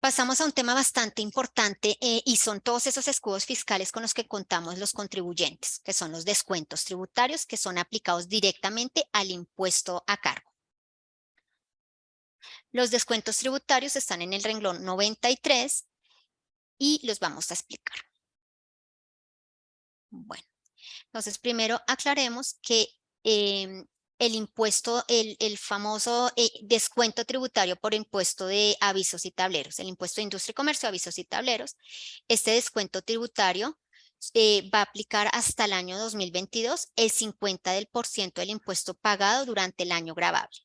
Pasamos a un tema bastante importante y son todos esos escudos fiscales con los que contamos los contribuyentes, que son los descuentos tributarios que son aplicados directamente al impuesto a cargo. Los descuentos tributarios están en el renglón 93 y los vamos a explicar. Bueno, entonces primero aclaremos que el impuesto, el famoso descuento tributario por impuesto de avisos y tableros, el impuesto de industria y comercio, avisos y tableros, este descuento tributario va a aplicar hasta el año 2022 el 50% del impuesto pagado durante el año gravable.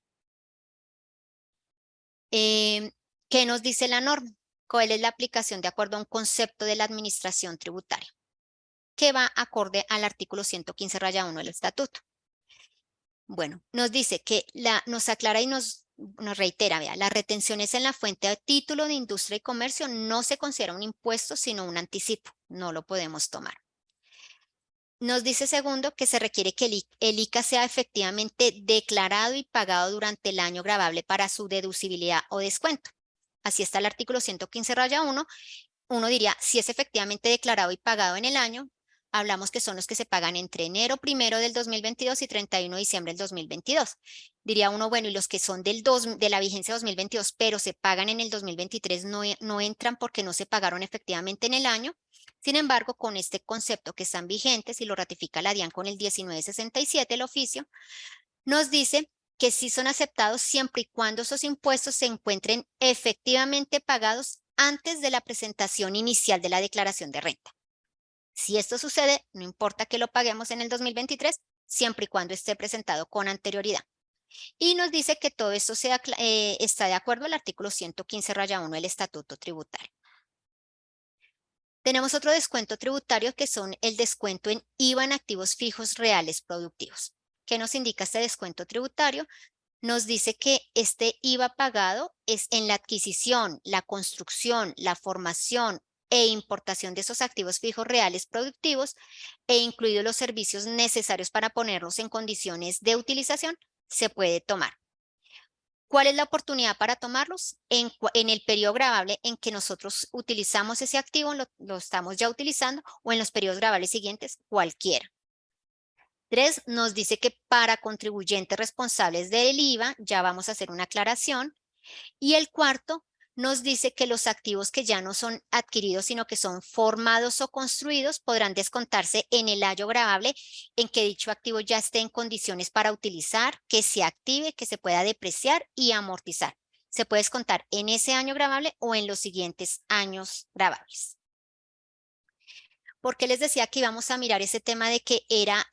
¿Qué nos dice la norma? ¿Cuál es la aplicación de acuerdo a un concepto de la administración tributaria? Que va acorde al artículo 115-1 del estatuto. Bueno, nos dice que nos aclara y nos reitera, vea, las retenciones en la fuente de título de industria y comercio no se considera un impuesto, sino un anticipo. No lo podemos tomar. Nos dice segundo que se requiere que el ICA sea efectivamente declarado y pagado durante el año gravable para su deducibilidad o descuento. Así está el artículo 115-1. Uno diría, si es efectivamente declarado y pagado en el año, hablamos que son los que se pagan entre enero 1 del 2022 y 31 de diciembre del 2022. Diría uno, bueno, y los que son de la vigencia 2022, pero se pagan en el 2023, no entran porque no se pagaron efectivamente en el año. Sin embargo, con este concepto que están vigentes y lo ratifica la DIAN con el 1967, el oficio, nos dice que sí son aceptados siempre y cuando esos impuestos se encuentren efectivamente pagados antes de la presentación inicial de la declaración de renta. Si esto sucede, no importa que lo paguemos en el 2023, siempre y cuando esté presentado con anterioridad. Y nos dice que todo esto está de acuerdo al artículo 115-1 del Estatuto Tributario. Tenemos otro descuento tributario que son el descuento en IVA en activos fijos reales productivos. ¿Qué nos indica este descuento tributario? Nos dice que este IVA pagado es en la adquisición, la construcción, la formación e importación de esos activos fijos reales productivos e incluidos los servicios necesarios para ponerlos en condiciones de utilización, se puede tomar. ¿Cuál es la oportunidad para tomarlos? En el periodo gravable en que nosotros utilizamos ese activo, lo estamos ya utilizando, o en los periodos gravables siguientes, cualquiera. 3, nos dice que para contribuyentes responsables del IVA, ya vamos a hacer una aclaración. Y el cuarto nos dice que los activos que ya no son adquiridos, sino que son formados o construidos, podrán descontarse en el año gravable en que dicho activo ya esté en condiciones para utilizar, que se active, que se pueda depreciar y amortizar. Se puede descontar en ese año gravable o en los siguientes años gravables. ¿Por qué les decía que íbamos a mirar ese tema de que era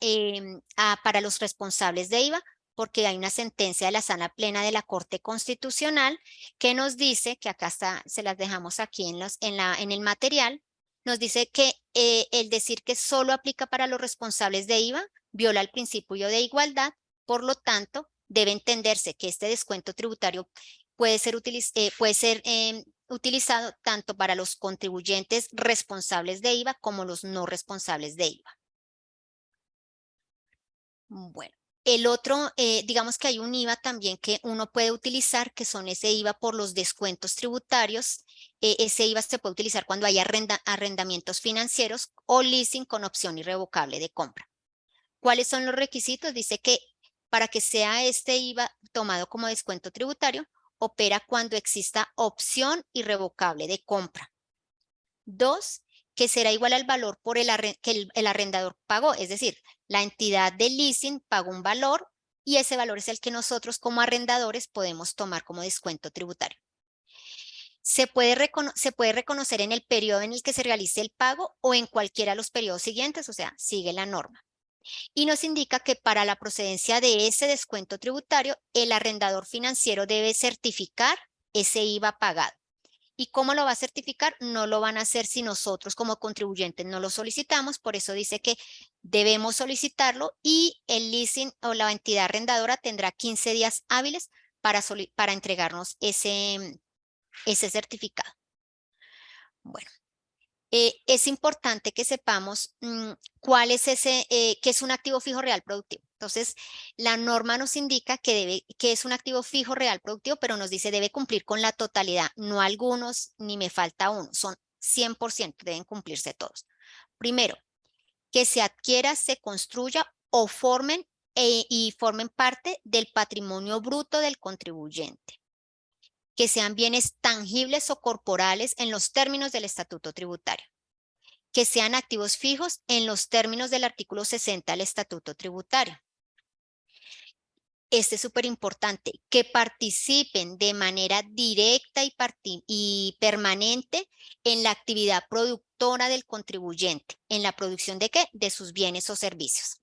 para los responsables de IVA? Porque hay una sentencia de la Sala Plena de la Corte Constitucional que nos dice, que acá está, se las dejamos aquí en el material, nos dice que el decir que solo aplica para los responsables de IVA viola el principio de igualdad, por lo tanto, debe entenderse que este descuento tributario puede ser utilizado tanto para los contribuyentes responsables de IVA como los no responsables de IVA. Bueno, el otro, digamos que hay un IVA también que uno puede utilizar, que son ese IVA por los descuentos tributarios. Ese IVA se puede utilizar cuando hay arrendamientos financieros o leasing con opción irrevocable de compra. ¿Cuáles son los requisitos? Dice que para que sea este IVA tomado como descuento tributario, opera cuando exista opción irrevocable de compra. 2, que será igual al valor por que el arrendador pagó, es decir, la entidad de leasing pagó un valor y ese valor es el que nosotros como arrendadores podemos tomar como descuento tributario. Se puede reconocer en el periodo en el que se realice el pago o en cualquiera de los periodos siguientes, o sea, sigue la norma. Y nos indica que para la procedencia de ese descuento tributario, el arrendador financiero debe certificar ese IVA pagado. ¿Y cómo lo va a certificar? No lo van a hacer si nosotros como contribuyentes no lo solicitamos, por eso dice que debemos solicitarlo y el leasing o la entidad arrendadora tendrá 15 días hábiles para entregarnos ese certificado. Bueno. Es importante que sepamos cuál es qué es un activo fijo real productivo. Entonces, la norma nos indica que es un activo fijo real productivo, pero nos dice debe cumplir con la totalidad, no algunos, ni me falta uno, son 100%, deben cumplirse todos. Primero, que se adquiera, se construya o formen y formen parte del patrimonio bruto del contribuyente. Que sean bienes tangibles o corporales en los términos del estatuto tributario. Que sean activos fijos en los términos del artículo 60 del estatuto tributario. Este es súper importante, que participen de manera directa y permanente en la actividad productora del contribuyente. ¿En la producción de qué? De sus bienes o servicios.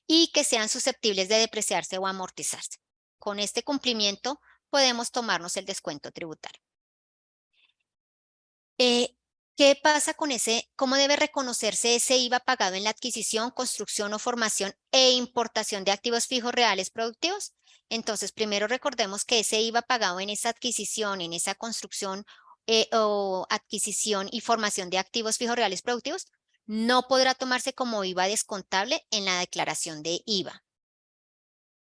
Y que sean susceptibles de depreciarse o amortizarse. Con este cumplimiento podemos tomarnos el descuento tributario. ¿Qué pasa con cómo debe reconocerse ese IVA pagado en la adquisición, construcción o formación e importación de activos fijos reales productivos? Entonces, primero recordemos que ese IVA pagado en esa adquisición, en esa construcción o adquisición y formación de activos fijos reales productivos, no podrá tomarse como IVA descontable en la declaración de IVA.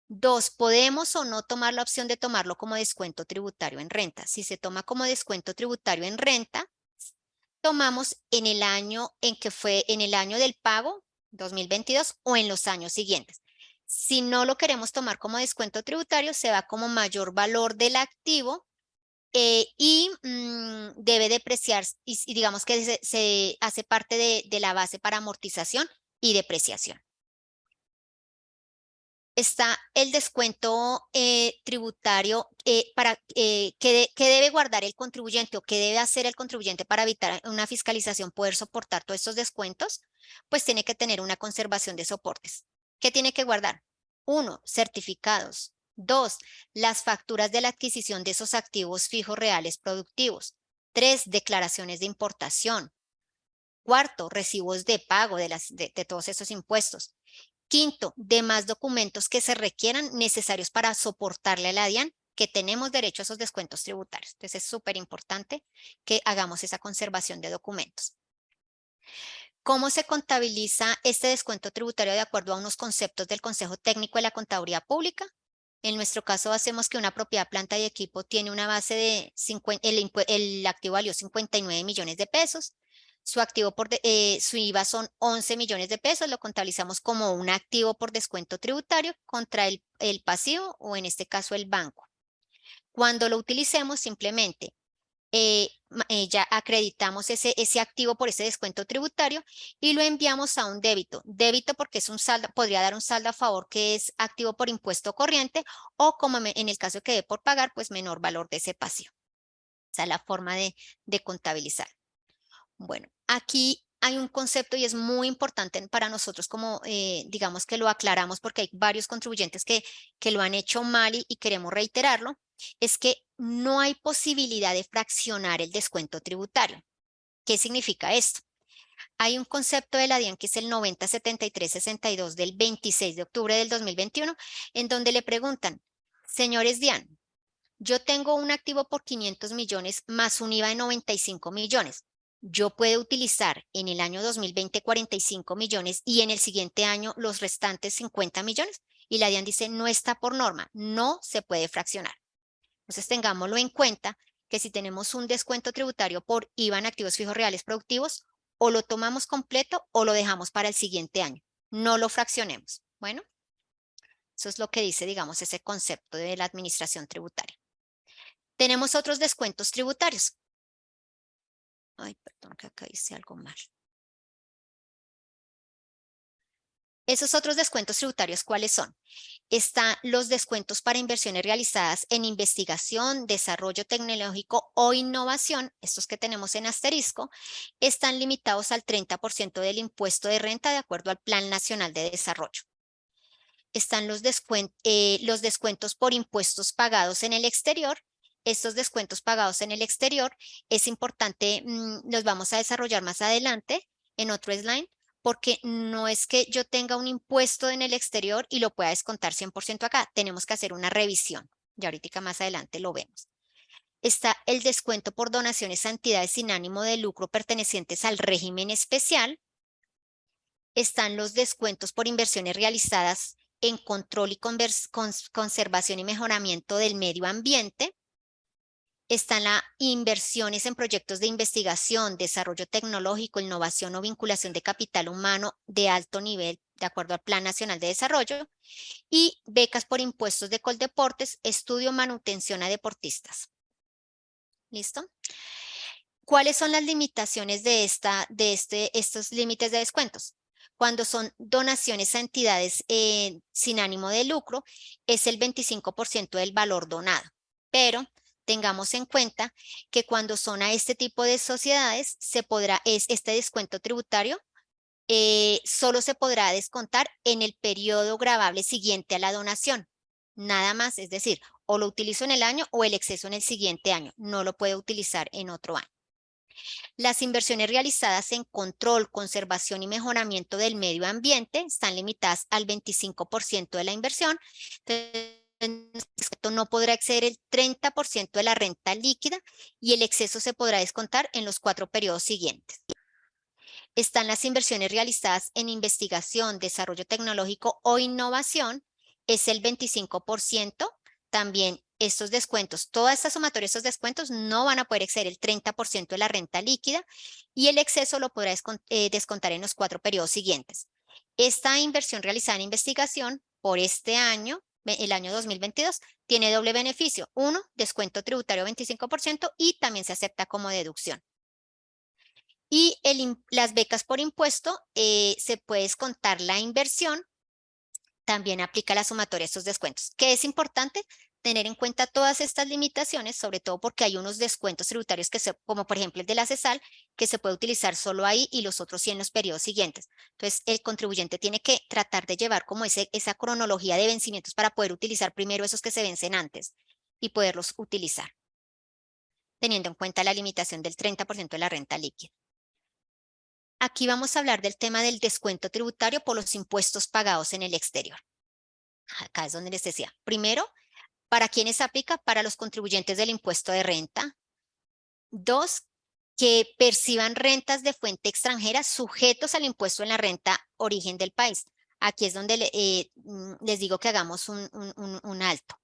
2, podemos o no tomar la opción de tomarlo como descuento tributario en renta. Si se toma como descuento tributario en renta, tomamos en el año en el año del pago, 2022, o en los años siguientes. Si no lo queremos tomar como descuento tributario, se va como mayor valor del activo y debe depreciar, y digamos que se hace parte de la base para amortización y depreciación. Está el descuento tributario que debe guardar el contribuyente o que debe hacer el contribuyente para evitar una fiscalización, poder soportar todos estos descuentos, pues tiene que tener una conservación de soportes. ¿Qué tiene que guardar? 1, certificados. 2, las facturas de la adquisición de esos activos fijos reales productivos. 3, declaraciones de importación. 4, recibos de pago de todos esos impuestos. 5, demás documentos que se requieran necesarios para soportarle a la DIAN que tenemos derecho a esos descuentos tributarios. Entonces es súper importante que hagamos esa conservación de documentos. ¿Cómo se contabiliza este descuento tributario de acuerdo a unos conceptos del Consejo Técnico de la Contaduría Pública? En nuestro caso hacemos que una propiedad, planta y equipo tiene una base de el activo valió 59 millones de pesos. Su IVA son 11 millones de pesos, lo contabilizamos como un activo por descuento tributario contra el pasivo o en este caso el banco. Cuando lo utilicemos simplemente ya acreditamos ese activo por ese descuento tributario y lo enviamos a un débito. Débito porque es un saldo, podría dar un saldo a favor que es activo por impuesto corriente o como en el caso que dé por pagar, pues menor valor de ese pasivo. Esa es la forma de contabilizar. Bueno, aquí hay un concepto y es muy importante para nosotros como digamos que lo aclaramos porque hay varios contribuyentes que lo han hecho mal y queremos reiterarlo, es que no hay posibilidad de fraccionar el descuento tributario. ¿Qué significa esto? Hay un concepto de la DIAN que es el 907362 del 26 de octubre del 2021 en donde le preguntan, señores DIAN, yo tengo un activo por 500 millones más un IVA de 95 millones. Yo puedo utilizar en el año 2020 45 millones y en el siguiente año los restantes 50 millones. Y la DIAN dice, no está por norma, no se puede fraccionar. Entonces tengámoslo en cuenta que si tenemos un descuento tributario por IVA en activos fijos reales productivos, o lo tomamos completo o lo dejamos para el siguiente año. No lo fraccionemos. Bueno, eso es lo que dice, digamos, ese concepto de la administración tributaria. Tenemos otros descuentos tributarios. Ay, perdón, que acá hice algo mal. Esos otros descuentos tributarios, ¿cuáles son? Están los descuentos para inversiones realizadas en investigación, desarrollo tecnológico o innovación, estos que tenemos en asterisco, están limitados al 30% del impuesto de renta de acuerdo al Plan Nacional de Desarrollo. Están los descuentos por impuestos pagados en el exterior. Estos descuentos pagados en el exterior es importante, los vamos a desarrollar más adelante en otro slide, porque no es que yo tenga un impuesto en el exterior y lo pueda descontar 100% acá. Tenemos que hacer una revisión. Y ahorita más adelante lo vemos. Está el descuento por donaciones a entidades sin ánimo de lucro pertenecientes al régimen especial. están los descuentos por inversiones realizadas en control y conservación y mejoramiento del medio ambiente. Están las inversiones en proyectos de investigación, desarrollo tecnológico, innovación o vinculación de capital humano de alto nivel, de acuerdo al Plan Nacional de Desarrollo, y becas por impuestos de Coldeportes, estudio, manutención a deportistas. ¿Listo? ¿Cuáles son las limitaciones de estos límites de descuentos? Cuando son donaciones a entidades sin ánimo de lucro, es el 25% del valor donado. Pero tengamos en cuenta que cuando son a este tipo de sociedades, este descuento tributario solo se podrá descontar en el periodo gravable siguiente a la donación. Nada más, es decir, o lo utilizo en el año o el exceso en el siguiente año. No lo puedo utilizar en otro año. Las inversiones realizadas en control, conservación y mejoramiento del medio ambiente están limitadas al 25% de la inversión. Entonces, no podrá exceder el 30% de la renta líquida y el exceso se podrá descontar en los 4 periodos siguientes. Están las inversiones realizadas en investigación, desarrollo tecnológico o innovación, es el 25%. También estos descuentos, toda esta sumatoria de estos descuentos no van a poder exceder el 30% de la renta líquida y el exceso lo podrá descontar en los 4 periodos siguientes. Esta inversión realizada en investigación por este año, el año 2022, tiene doble beneficio. Uno, descuento tributario 25% y también se acepta como deducción. Y las becas por impuesto, se puede descontar la inversión, también aplica la sumatoria de estos descuentos. ¿Qué es importante? Tener en cuenta todas estas limitaciones, sobre todo porque hay unos descuentos tributarios como por ejemplo el de la CESAL, que se puede utilizar solo ahí y los otros sí en los periodos siguientes. Entonces, el contribuyente tiene que tratar de llevar como esa cronología de vencimientos para poder utilizar primero esos que se vencen antes y poderlos utilizar, teniendo en cuenta la limitación del 30% de la renta líquida. Aquí vamos a hablar del tema del descuento tributario por los impuestos pagados en el exterior. Acá es donde les decía. Primero, ¿para quiénes aplica? Para los contribuyentes del impuesto de renta. 2, que perciban rentas de fuente extranjera sujetos al impuesto en la renta origen del país. Aquí es donde les digo que hagamos un alto.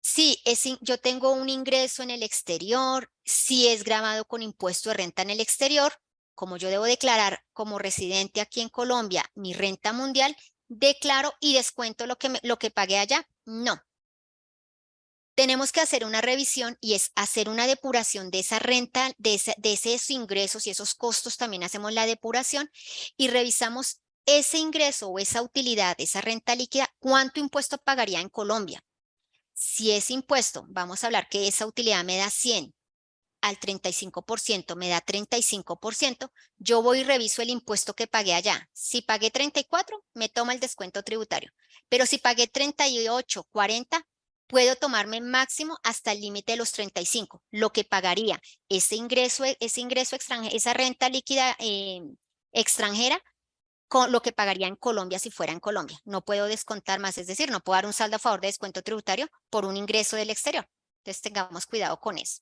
Si yo tengo un ingreso en el exterior, si es gravado con impuesto de renta en el exterior, como yo debo declarar como residente aquí en Colombia mi renta mundial, declaro y descuento lo que pagué allá. No. Tenemos que hacer una revisión y es hacer una depuración de esa renta, de esos ingresos y esos costos, también hacemos la depuración y revisamos ese ingreso o esa utilidad, esa renta líquida, cuánto impuesto pagaría en Colombia. Si ese impuesto, vamos a hablar que esa utilidad me da 100, al 35% me da 35%, yo voy y reviso el impuesto que pagué allá. Si pagué 34, me toma el descuento tributario. Pero si pagué 38, 40, puedo tomarme máximo hasta el límite de los 35, lo que pagaría ese ingreso extranjero, esa renta líquida extranjera, con lo que pagaría en Colombia si fuera en Colombia. No puedo descontar más, es decir, no puedo dar un saldo a favor de descuento tributario por un ingreso del exterior. Entonces tengamos cuidado con eso.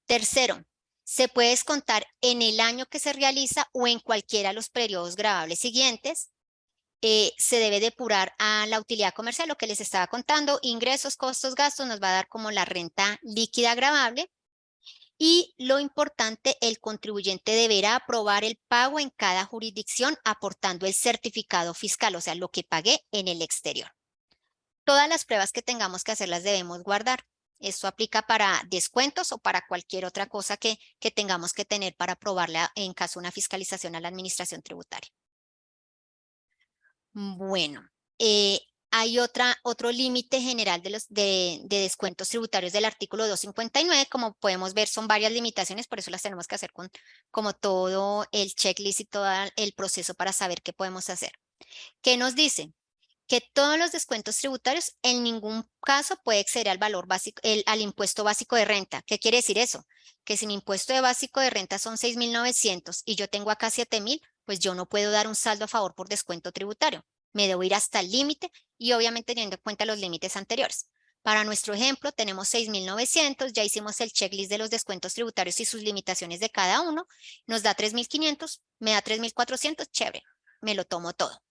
Tercero, se puede descontar en el año que se realiza o en cualquiera de los periodos gravables siguientes. Se debe depurar a la utilidad comercial, lo que les estaba contando, ingresos, costos, gastos, nos va a dar como la renta líquida gravable. Y lo importante, el contribuyente deberá aprobar el pago en cada jurisdicción aportando el certificado fiscal, o sea, lo que pagué en el exterior. Todas las pruebas que tengamos que hacer las debemos guardar. Esto aplica para descuentos o para cualquier otra cosa que tengamos que tener para aprobarla en caso de una fiscalización a la administración tributaria. Bueno, hay otro límite general de descuentos tributarios del artículo 259. Como podemos ver, son varias limitaciones, por eso las tenemos que hacer con como todo el checklist y todo el proceso para saber qué podemos hacer. ¿Qué nos dice? Que todos los descuentos tributarios en ningún caso puede exceder al valor básico, al impuesto básico de renta. ¿Qué quiere decir eso? Que si mi impuesto de básico de renta son 6.900 y yo tengo acá 7.000, pues yo no puedo dar un saldo a favor por descuento tributario. Me debo ir hasta el límite y obviamente teniendo en cuenta los límites anteriores. Para nuestro ejemplo, tenemos 6.900, ya hicimos el checklist de los descuentos tributarios y sus limitaciones de cada uno, nos da 3.500, me da 3.400, chévere, me lo tomo todo.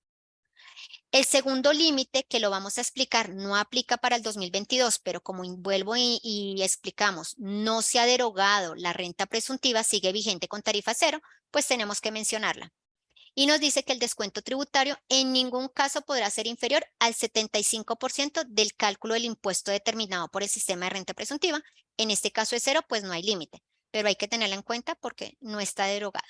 El segundo límite, que lo vamos a explicar, no aplica para el 2022, pero como vuelvo y explicamos, no se ha derogado la renta presuntiva, sigue vigente con tarifa cero, pues tenemos que mencionarla. Y nos dice que el descuento tributario en ningún caso podrá ser inferior al 75% del cálculo del impuesto determinado por el sistema de renta presuntiva. En este caso es cero, pues no hay límite, pero hay que tenerla en cuenta porque no está derogado.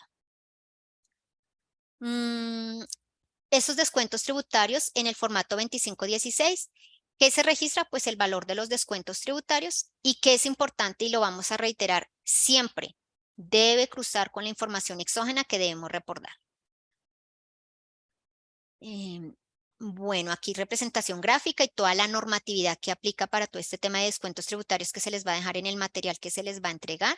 Esos descuentos tributarios en el formato 2516, ¿qué se registra? Pues el valor de los descuentos tributarios, y que es importante y lo vamos a reiterar siempre, debe cruzar con la información exógena que debemos reportar. Bueno, aquí representación gráfica y toda la normatividad que aplica para todo este tema de descuentos tributarios que se les va a dejar en el material que se les va a entregar.